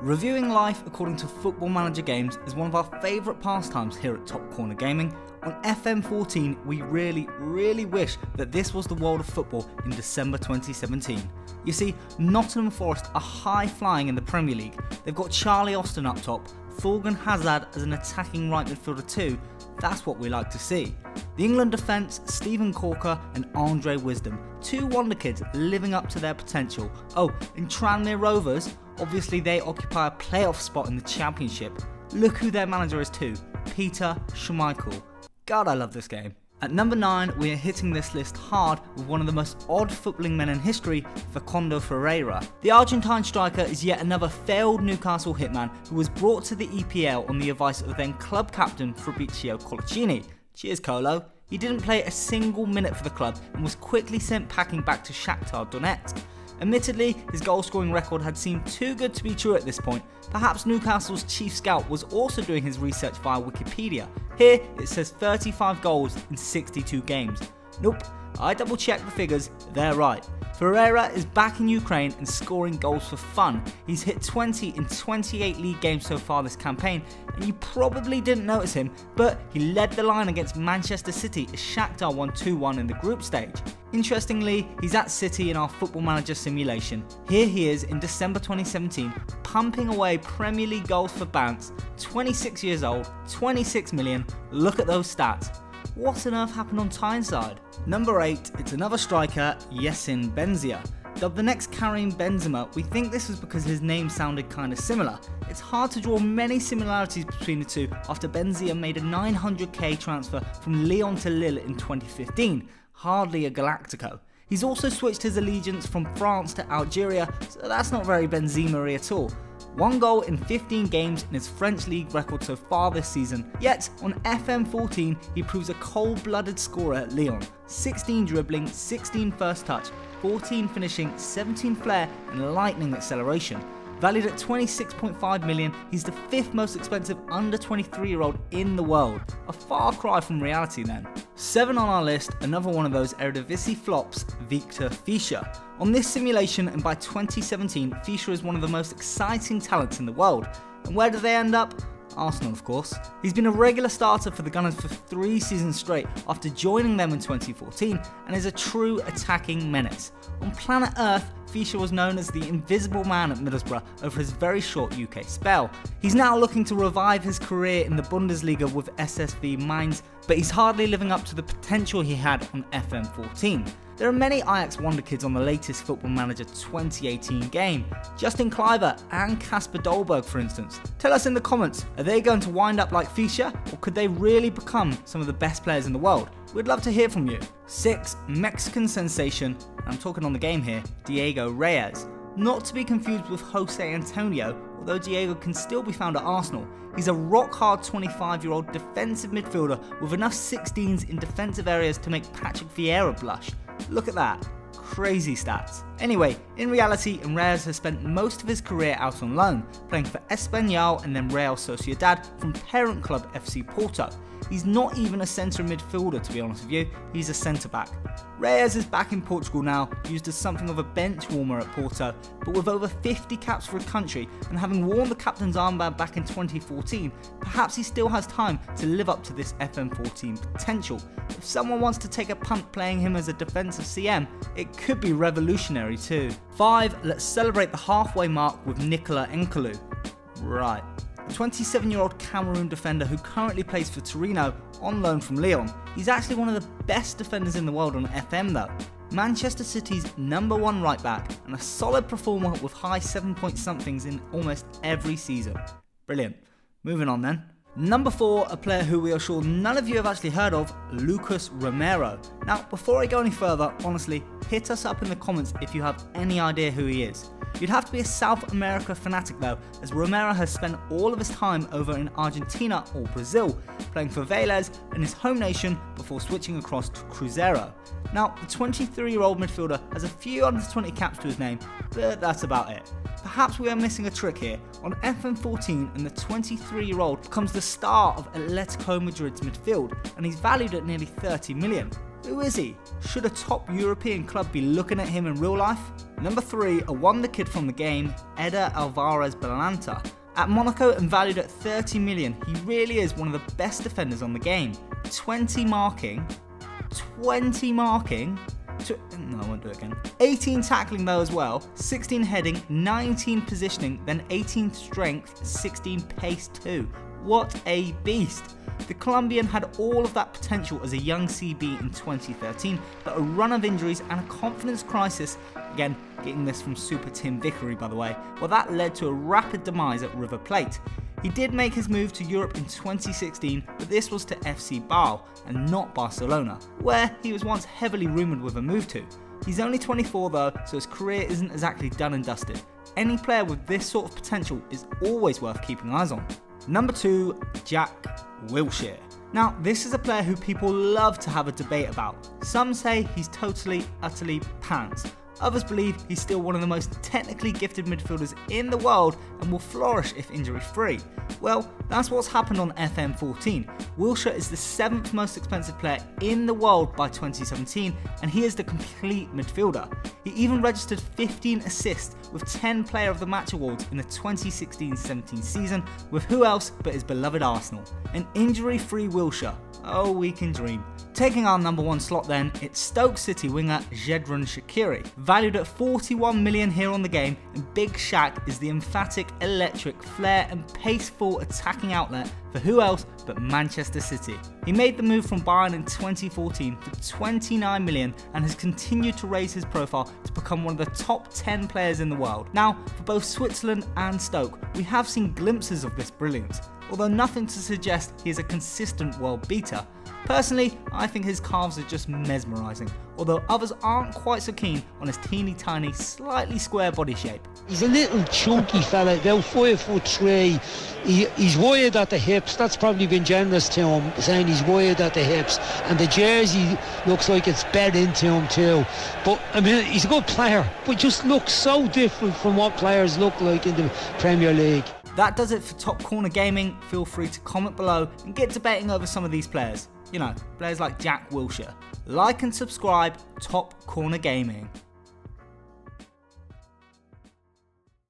Reviewing life according to Football Manager games is one of our favourite pastimes here at Top Corner Gaming. On FM14, we really wish that this was the world of football in December 2017. You see, Nottingham Forest are high flying in the Premier League. They've got Charlie Austin up top, Thorgan Hazard as an attacking right midfielder too. That's what we like to see. The England defence, Stephen Corker and Andre Wisdom, two wonder kids living up to their potential. Oh, and Tranmere Rovers, obviously they occupy a playoff spot in the Championship. Look who their manager is too, Peter Schmeichel. God, I love this game. At number 9, we are hitting this list hard with one of the most odd footballing men in history, Facundo Ferreira. The Argentine striker is yet another failed Newcastle hitman who was brought to the EPL on the advice of then club captain Fabrizio Colocini. Cheers, Colo. He didn't play a single minute for the club and was quickly sent packing back to Shakhtar Donetsk. Admittedly, his goal-scoring record had seemed too good to be true at this point. Perhaps Newcastle's chief scout was also doing his research via Wikipedia. Here, it says 35 goals in 62 games. Nope, I double-checked the figures, they're right. Ferreira is back in Ukraine and scoring goals for fun. He's hit 20 in 28 league games so far this campaign, and you probably didn't notice him, but he led the line against Manchester City as Shakhtar won 2-1 in the group stage. Interestingly, he's at City in our Football Manager simulation. Here he is in December 2017, pumping away Premier League goals for Bounce, 26 years old, 26 million, look at those stats. What on earth happened on Tyneside? Number 8, it's another striker, Yasin Benzia. Dubbed the next Karim Benzema, we think this was because his name sounded kinda similar. It's hard to draw many similarities between the two after Benzia made a 900k transfer from Lyon to Lille in 2015, hardly a Galactico. He's also switched his allegiance from France to Algeria, so that's not very Benzema-y at all. 1 goal in 15 games in his French league record so far this season, yet on FM14 he proves a cold-blooded scorer at Lyon. 16 dribbling, 16 first touch, 14 finishing, 17 flair and lightning acceleration. Valued at 26.5 million, he's the 5th most expensive under 23-year-old in the world. A far cry from reality then. 7 on our list, another one of those Eredivisie flops, VIKTOR FISCHER. On this simulation and by 2017, FISCHER is one of the most exciting talents in the world. And where do they end up? Arsenal, of course. He's been a regular starter for the Gunners for 3 seasons straight after joining them in 2014 and is a true attacking menace. On planet Earth, FISCHER was known as the Invisible Man at Middlesbrough over his very short UK spell. He's now looking to revive his career in the Bundesliga with SSV Mainz, but he's hardly living up to the potential he had on FM14. There are many Ajax wonder kids on the latest Football Manager 2018 game, Justin Kluivert and Kasper Dolberg for instance. Tell us in the comments, are they going to wind up like FISCHER, or could they really become some of the best players in the world? We'd love to hear from you. 6. Mexican sensation, I'm talking on the game here, Diego Reyes. Not to be confused with Jose Antonio, although Diego can still be found at Arsenal. He's a rock-hard 25-year-old defensive midfielder with enough 16s in defensive areas to make Patrick Vieira blush. Look at that. Crazy stats. Anyway, in reality, Reyes has spent most of his career out on loan, playing for Espanyol and then Real Sociedad from parent club FC Porto. He's not even a centre midfielder to be honest with you, he's a centre back. Reyes is back in Portugal now, used as something of a bench warmer at Porto, but with over 50 caps for his country and having worn the captain's armband back in 2014, perhaps he still has time to live up to this FM14 potential. If someone wants to take a punt playing him as a defensive CM, it could be revolutionary too. 5. Let's celebrate the halfway mark with Nicola Nkulu. Right. 27-year-old Cameroon defender who currently plays for Torino on loan from Lyon. He's actually one of the best defenders in the world on FM though. Manchester City's #1 right back and a solid performer with high 7-point-somethings in almost every season. Brilliant. Moving on then. Number 4, a player who we are sure none of you have actually heard of, Lucas Romero. Now, before I go any further, honestly, hit us up in the comments if you have any idea who he is. You'd have to be a South America fanatic though, as Romero has spent all of his time over in Argentina or Brazil, playing for Vélez in his home nation before switching across to Cruzeiro. Now, the 23-year-old midfielder has a few under 20 caps to his name, but that's about it. Perhaps we are missing a trick here. On FM14 and the 23-year-old becomes the star of Atletico Madrid's midfield, and he's valued at nearly 30 million. Who is he? Should a top European club be looking at him in real life? Number 3, a wonder kid from the game, Eder Alvarez Balanta. At Monaco and valued at 30 million, he really is one of the best defenders on the game. 20 marking, no, I won't do it again. 18 tackling though as well, 16 heading, 19 positioning, then 18 strength, 16 pace too. What a beast! The Colombian had all of that potential as a young CB in 2013, but a run of injuries and a confidence crisis, again getting this from Super Tim Vickery by the way, well that led to a rapid demise at River Plate. He did make his move to Europe in 2016, but this was to FC Basel and not Barcelona, where he was once heavily rumoured with a move to. He's only 24 though, so his career isn't exactly done and dusted. Any player with this sort of potential is always worth keeping eyes on. Number 2, Jack Wilshere. Now, this is a player who people love to have a debate about. Some say he's totally, utterly pants. Others believe he's still one of the most technically gifted midfielders in the world and will flourish if injury free. Well, that's what's happened on FM14. Wilshere is the 7th most expensive player in the world by 2017 and he is the complete midfielder. He even registered 15 assists with 10 Player of the Match awards in the 2016-17 season with who else but his beloved Arsenal. An injury-free Wilshere. Oh, we can dream. Taking our number 1 slot then, it's Stoke City winger Xherdan Shaqiri. Valued at 41 million here on the game, and Big Shaq is the emphatic, electric, flair and paceful attacking outlet for who else but Manchester City. He made the move from Bayern in 2014 for 29 million and has continued to raise his profile to become one of the top 10 players in the world. Now, for both Switzerland and Stoke, we have seen glimpses of this brilliance, although nothing to suggest he is a consistent world beater. Personally, I think his calves are just mesmerising, although others aren't quite so keen on his teeny tiny, slightly square body shape. He's a little chunky fella, about 5'3". He's wired at the hips. That's probably been generous to him, saying he's wired at the hips. And the jersey looks like it's bed into him too. But I mean, he's a good player, but just looks so different from what players look like in the Premier League. That does it for Top Corner Gaming. Feel free to comment below and get debating over some of these players. You know, players like Jack Wilshere. Like and subscribe, Top Corner Gaming.